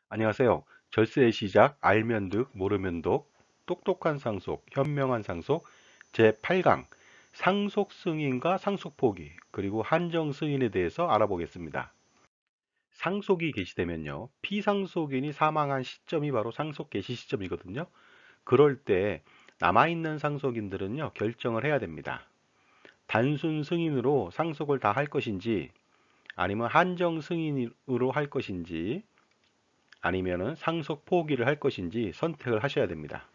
안녕하세요. 절세의 시작, 알면 득, 모르면 독, 똑똑한 상속, 현명한 상속, 제8강, 상속 승인과 상속 포기, 그리고 한정 승인에 대해서 알아보겠습니다. 상속이 개시되면요, 피상속인이 사망한 시점이 바로 상속 개시 시점이거든요. 그럴 때 남아있는 상속인들은요, 결정을 해야 됩니다. 단순 승인으로 상속을 다 할 것인지, 아니면 한정 승인으로 할 것인지, 아니면은 상속 포기를 할 것인지 선택을 하셔야 됩니다.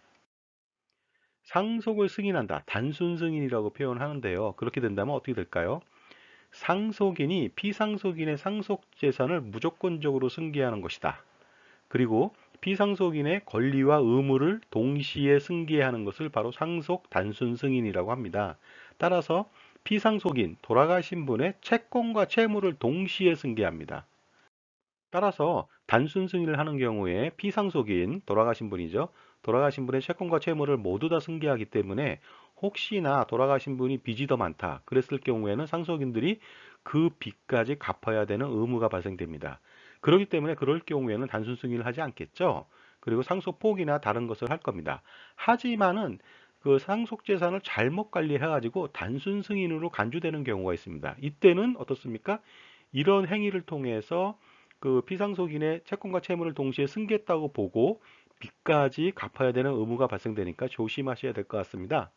상속을 승인한다. 단순 승인이라고 표현하는데요. 그렇게 된다면 어떻게 될까요? 상속인이 피상속인의 상속 재산을 무조건적으로 승계하는 것이다. 그리고 피상속인의 권리와 의무를 동시에 승계하는 것을 바로 상속 단순 승인이라고 합니다. 따라서 피상속인, 돌아가신 분의 채권과 채무를 동시에 승계합니다. 따라서 단순 승인을 하는 경우에 피상속인, 돌아가신 분이죠. 돌아가신 분의 채권과 채무를 모두 다 승계하기 때문에 혹시나 돌아가신 분이 빚이 더 많다. 그랬을 경우에는 상속인들이 그 빚까지 갚아야 되는 의무가 발생됩니다. 그렇기 때문에 그럴 경우에는 단순 승인을 하지 않겠죠. 그리고 상속 포기나 다른 것을 할 겁니다. 하지만은 그 상속 재산을 잘못 관리해가지고 단순 승인으로 간주되는 경우가 있습니다. 이때는 어떻습니까? 이런 행위를 통해서 그 피상속인의 채권과 채무를 동시에 승계했다고 보고 빚까지 갚아야 되는 의무가 발생되니까 조심하셔야 될 것 같습니다.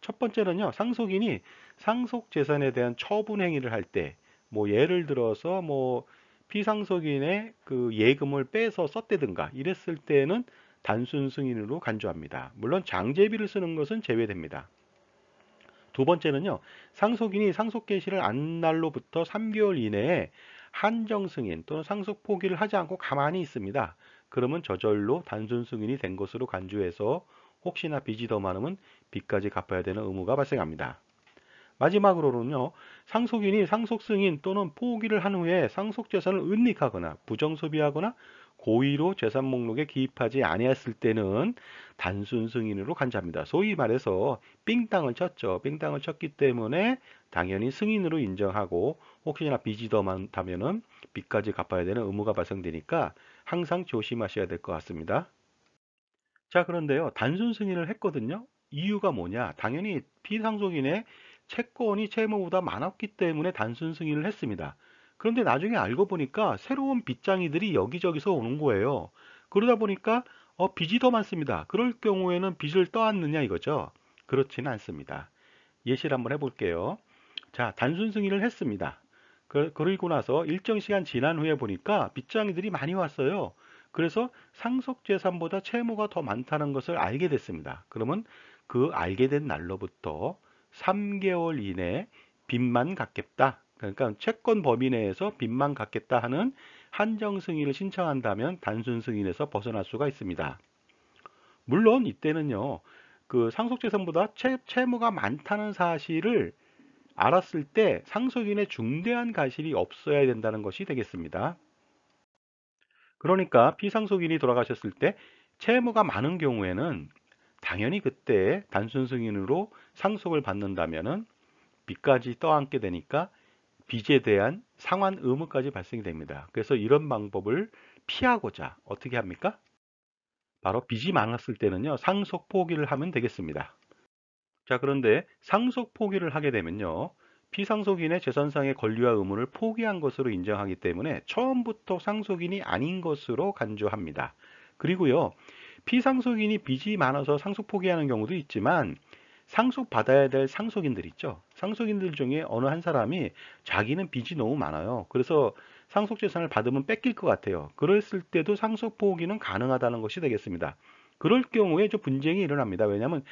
첫 번째는요, 상속인이 상속 재산에 대한 처분 행위를 할 때, 뭐 예를 들어서 뭐 피상속인의 그 예금을 빼서 썼다든가 이랬을 때는 단순 승인으로 간주합니다. 물론 장제비를 쓰는 것은 제외됩니다. 두 번째는요, 상속인이 상속 개시를 한 날로부터 3개월 이내에 한정 승인 또는 상속 포기를 하지 않고 가만히 있습니다. 그러면 저절로 단순 승인이 된 것으로 간주해서 혹시나 빚이 더 많으면 빚까지 갚아야 되는 의무가 발생합니다. 마지막으로는요, 상속인이 상속 승인 또는 포기를 한 후에 상속 재산을 은닉하거나 부정소비하거나 고의로 재산 목록에 기입하지 아니했을 때는 단순 승인으로 간주합니다. 소위 말해서 삥땅을 쳤죠. 삥땅을 쳤기 때문에 당연히 승인으로 인정하고 혹시나 빚이 더 많다면은 빚까지 갚아야 되는 의무가 발생되니까 항상 조심하셔야 될 것 같습니다. 자, 그런데요, 단순 승인을 했거든요. 이유가 뭐냐? 당연히 피상속인의 채권이 채무보다 많았기 때문에 단순 승인을 했습니다. 그런데 나중에 알고 보니까 새로운 빚장이들이 여기저기서 오는 거예요. 그러다 보니까 빚이 더 많습니다. 그럴 경우에는 빚을 떠안느냐 이거죠. 그렇지는 않습니다. 예시를 한번 해볼게요. 자, 단순 승인을 했습니다. 그리고 나서 일정 시간 지난 후에 보니까 빚장이들이 많이 왔어요. 그래서 상속 재산보다 채무가 더 많다는 것을 알게 됐습니다. 그러면 그 알게 된 날로부터 3개월 이내에 빚만 갚겠다. 그러니까 채권 범위 내에서 빚만 갚겠다 하는 한정 승인을 신청한다면 단순 승인에서 벗어날 수가 있습니다. 물론 이때는요, 그 상속 재산보다 채무가 많다는 사실을 알았을 때 상속인의 중대한 과실이 없어야 된다는 것이 되겠습니다. 그러니까 피상속인이 돌아가셨을 때 채무가 많은 경우에는 당연히 그때 단순 승인으로 상속을 받는다면은 빚까지 떠안게 되니까 빚에 대한 상환 의무까지 발생이 됩니다. 그래서 이런 방법을 피하고자 어떻게 합니까? 바로 빚이 많았을 때는요, 상속 포기를 하면 되겠습니다. 자, 그런데 상속 포기를 하게 되면요, 피상속인의 재산상의 권리와 의무를 포기한 것으로 인정하기 때문에 처음부터 상속인이 아닌 것으로 간주합니다. 그리고요, 피상속인이 빚이 많아서 상속 포기하는 경우도 있지만 상속받아야 될 상속인들 있죠. 상속인들 중에 어느 한 사람이 자기는 빚이 너무 많아요. 그래서 상속재산을 받으면 뺏길 것 같아요. 그랬을 때도 상속 포기는 가능하다는 것이 되겠습니다. 그럴 경우에 좀 분쟁이 일어납니다. 왜냐하면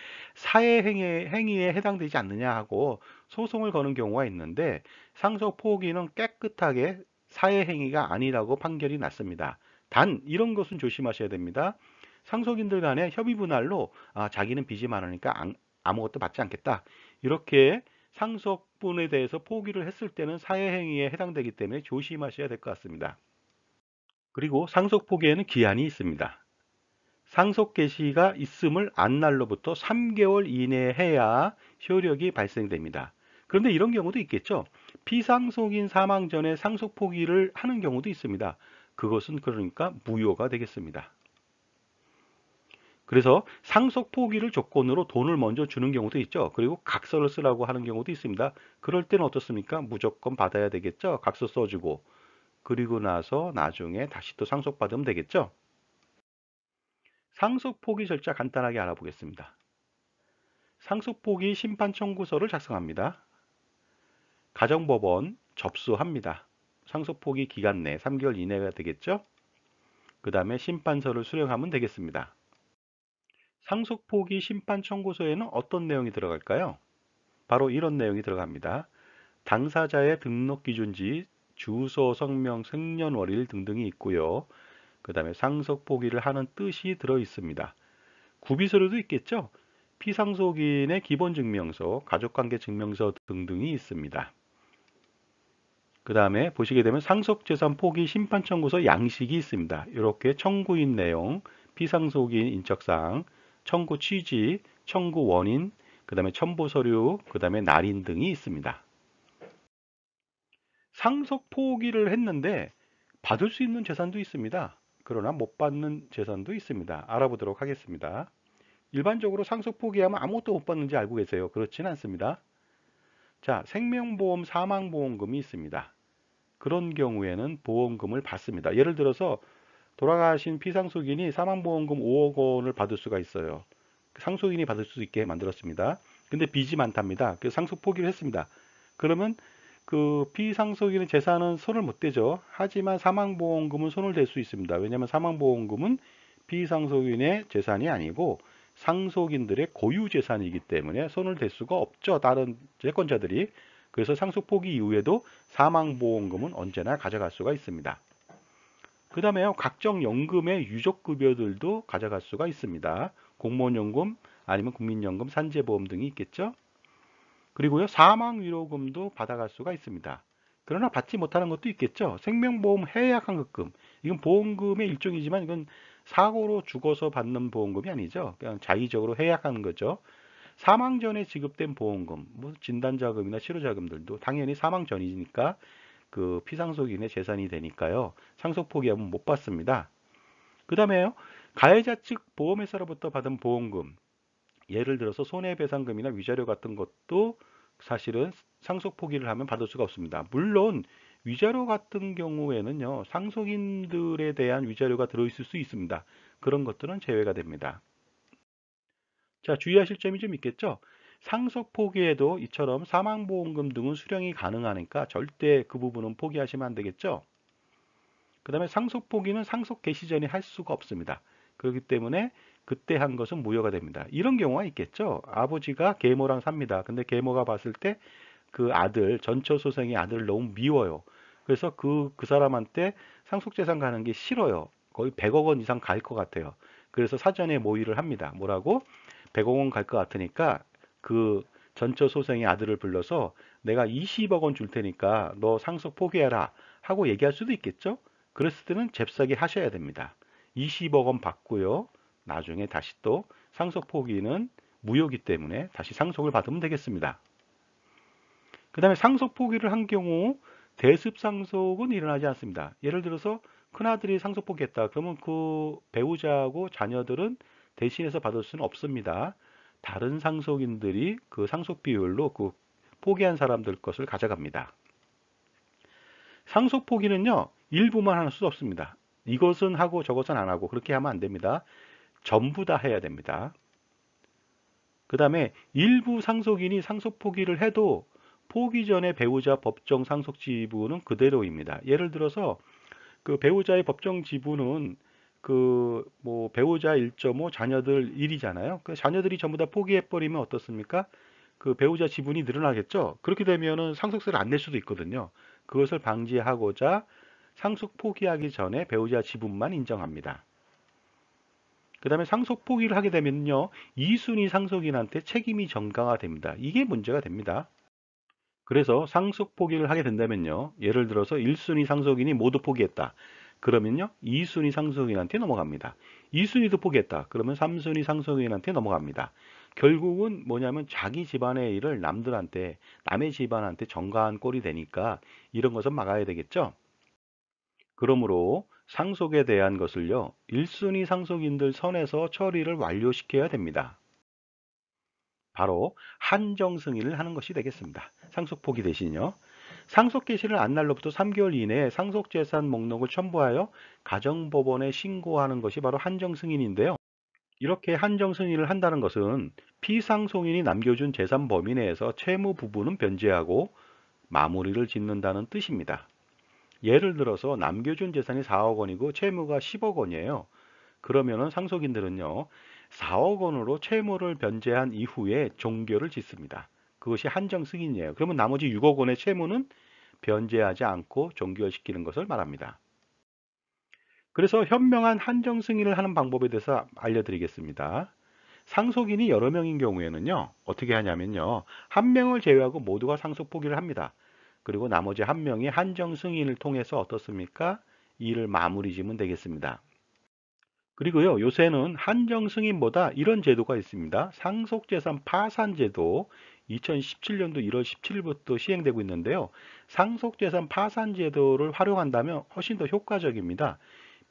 행위에 해당되지 않느냐 하고 소송을 거는 경우가 있는데 상속 포기는 깨끗하게 사회행위가 아니라고 판결이 났습니다. 단 이런 것은 조심하셔야 됩니다. 상속인들 간의 협의 분할로 자기는 빚이 많으니까 아무것도 받지 않겠다. 이렇게 상속분에 대해서 포기를 했을 때는 사회행위에 해당되기 때문에 조심하셔야 될 것 같습니다. 그리고 상속 포기에는 기한이 있습니다. 상속 개시가 있음을 안 날로부터 3개월 이내에 해야 효력이 발생됩니다. 그런데 이런 경우도 있겠죠. 피상속인 사망 전에 상속 포기를 하는 경우도 있습니다. 그것은 그러니까 무효가 되겠습니다. 그래서 상속 포기를 조건으로 돈을 먼저 주는 경우도 있죠. 그리고 각서를 쓰라고 하는 경우도 있습니다. 그럴 때는 어떻습니까? 무조건 받아야 되겠죠. 각서 써주고. 그리고 나서 나중에 다시 또 상속받으면 되겠죠. 상속 포기 절차 간단하게 알아보겠습니다. 상속 포기 심판 청구서를 작성합니다. 가정법원 접수합니다. 상속 포기 기간 내 3개월 이내가 되겠죠. 그 다음에 심판서를 수령하면 되겠습니다. 상속 포기 심판 청구서에는 어떤 내용이 들어갈까요? 바로 이런 내용이 들어갑니다. 당사자의 등록 기준지, 주소, 성명, 생년월일 등등이 있고요. 그 다음에 상속 포기를 하는 뜻이 들어 있습니다. 구비서류도 있겠죠? 피상속인의 기본증명서, 가족관계 증명서 등등이 있습니다. 그 다음에 보시게 되면 상속재산 포기 심판 청구서 양식이 있습니다. 이렇게 청구인 내용, 피상속인 인적사항, 청구 취지, 청구 원인, 그 다음에 첨부 서류, 그 다음에 날인 등이 있습니다. 상속 포기를 했는데 받을 수 있는 재산도 있습니다. 그러나 못 받는 재산도 있습니다. 알아보도록 하겠습니다. 일반적으로 상속 포기하면 아무것도 못 받는지 알고 계세요? 그렇지는 않습니다. 자, 생명보험, 사망보험금이 있습니다. 그런 경우에는 보험금을 받습니다. 예를 들어서 돌아가신 피상속인이 사망보험금 5억 원을 받을 수가 있어요. 상속인이 받을 수 있게 만들었습니다. 근데 빚이 많답니다. 그래서 상속 포기를 했습니다. 그러면 그 피상속인의 재산은 손을 못 대죠. 하지만 사망보험금은 손을 댈 수 있습니다. 왜냐하면 사망보험금은 피상속인의 재산이 아니고 상속인들의 고유 재산이기 때문에 손을 댈 수가 없죠. 다른 채권자들이. 그래서 상속 포기 이후에도 사망보험금은 언제나 가져갈 수가 있습니다. 그 다음에 각종 연금의 유족급여들도 가져갈 수가 있습니다. 공무원연금 아니면 국민연금, 산재보험 등이 있겠죠. 그리고요, 사망위로금도 받아갈 수가 있습니다. 그러나 받지 못하는 것도 있겠죠. 생명보험 해약환급금. 이건 보험금의 일종이지만 이건 사고로 죽어서 받는 보험금이 아니죠. 그냥 자의적으로 해약하는 거죠. 사망 전에 지급된 보험금, 뭐 진단자금이나 치료자금들도 당연히 사망 전이니까 그 피상속인의 재산이 되니까요. 상속 포기하면 못 받습니다. 그 다음에요. 가해자 측 보험회사로부터 받은 보험금, 예를 들어서 손해배상금이나 위자료 같은 것도 사실은 상속 포기를 하면 받을 수가 없습니다. 물론 위자료 같은 경우에는요. 상속인들에 대한 위자료가 들어있을 수 있습니다. 그런 것들은 제외가 됩니다. 자, 주의하실 점이 좀 있겠죠? 상속 포기에도 이처럼 사망보험금 등은 수령이 가능하니까 절대 그 부분은 포기하시면 안 되겠죠? 그 다음에 상속 포기는 상속 개시 전에 할 수가 없습니다. 그렇기 때문에 그때 한 것은 무효가 됩니다. 이런 경우가 있겠죠? 아버지가 계모랑 삽니다. 근데 계모가 봤을 때 그 아들, 전처 소생의 아들을 너무 미워요. 그래서 그 사람한테 상속재산 가는 게 싫어요. 거의 100억 원 이상 갈 것 같아요. 그래서 사전에 모의를 합니다. 뭐라고? 100억 원 갈 것 같으니까 그 전처 소생의 아들을 불러서 내가 20억 원 줄 테니까 너 상속 포기해라 하고 얘기할 수도 있겠죠? 그랬을 때는 잽싸게 하셔야 됩니다. 20억 원 받고요. 나중에 다시 또 상속 포기는 무효기 때문에 다시 상속을 받으면 되겠습니다. 그 다음에 상속 포기를 한 경우 대습 상속은 일어나지 않습니다. 예를 들어서 큰아들이 상속 포기했다. 그러면 그 배우자하고 자녀들은 대신해서 받을 수는 없습니다. 다른 상속인들이 그 상속 비율로 그 포기한 사람들 것을 가져갑니다. 상속 포기는요, 일부만 할 수 없습니다. 이것은 하고 저것은 안 하고 그렇게 하면 안 됩니다. 전부 다 해야 됩니다. 그 다음에 일부 상속인이 상속 포기를 해도 포기 전에 배우자 법정 상속 지분은 그대로입니다. 예를 들어서 그 배우자의 법정 지분은 그 뭐 배우자 1.5 자녀들 1이잖아요. 그 자녀들이 전부 다 포기해 버리면 어떻습니까? 그 배우자 지분이 늘어나겠죠. 그렇게 되면은 상속세를 안 낼 수도 있거든요. 그것을 방지하고자 상속 포기하기 전에 배우자 지분만 인정합니다. 그 다음에 상속 포기를 하게 되면요. 2순위 상속인한테 책임이 전가가 됩니다. 이게 문제가 됩니다. 그래서 상속 포기를 하게 된다면요. 예를 들어서 1순위 상속인이 모두 포기했다. 그러면요. 2순위 상속인한테 넘어갑니다. 2순위도 포기했다. 그러면 3순위 상속인한테 넘어갑니다. 결국은 뭐냐면 자기 집안의 일을 남들한테, 남의 집안한테 전가한 꼴이 되니까 이런 것은 막아야 되겠죠. 그러므로 상속에 대한 것을요, 1순위 상속인들 선에서 처리를 완료시켜야 됩니다. 바로 한정 승인을 하는 것이 되겠습니다. 상속 포기 대신요. 상속 개시를 한 날로부터 3개월 이내에 상속재산 목록을 첨부하여 가정법원에 신고하는 것이 바로 한정 승인인데요. 이렇게 한정 승인을 한다는 것은 피상속인이 남겨준 재산 범위 내에서 채무 부분은 변제하고 마무리를 짓는다는 뜻입니다. 예를 들어서 남겨준 재산이 4억 원이고 채무가 10억 원이에요. 그러면은 상속인들은요, 4억 원으로 채무를 변제한 이후에 종결을 짓습니다. 그것이 한정 승인이에요. 그러면 나머지 6억 원의 채무는 변제하지 않고 종결시키는 것을 말합니다. 그래서 현명한 한정 승인을 하는 방법에 대해서 알려드리겠습니다. 상속인이 여러 명인 경우에는요, 어떻게 하냐면요, 한 명을 제외하고 모두가 상속 포기를 합니다. 그리고 나머지 한 명이 한정 승인을 통해서 어떻습니까? 일을 마무리 지면 되겠습니다. 그리고요, 요새는 한정 승인보다 이런 제도가 있습니다. 상속재산 파산제도 2017년도 1월 17일부터 시행되고 있는데요. 상속재산 파산제도를 활용한다면 훨씬 더 효과적입니다.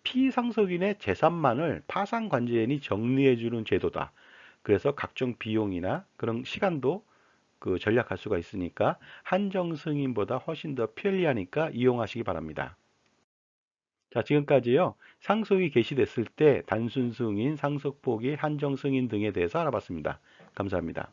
피상속인의 재산만을 파산관제인이 정리해주는 제도다. 그래서 각종 비용이나 그런 시간도 절약할 수가 있으니까 한정 승인보다 훨씬 더 편리하니까 이용하시기 바랍니다. 자, 지금까지요. 상속이 개시됐을 때 단순 승인, 상속 포기, 한정 승인 등에 대해서 알아봤습니다. 감사합니다.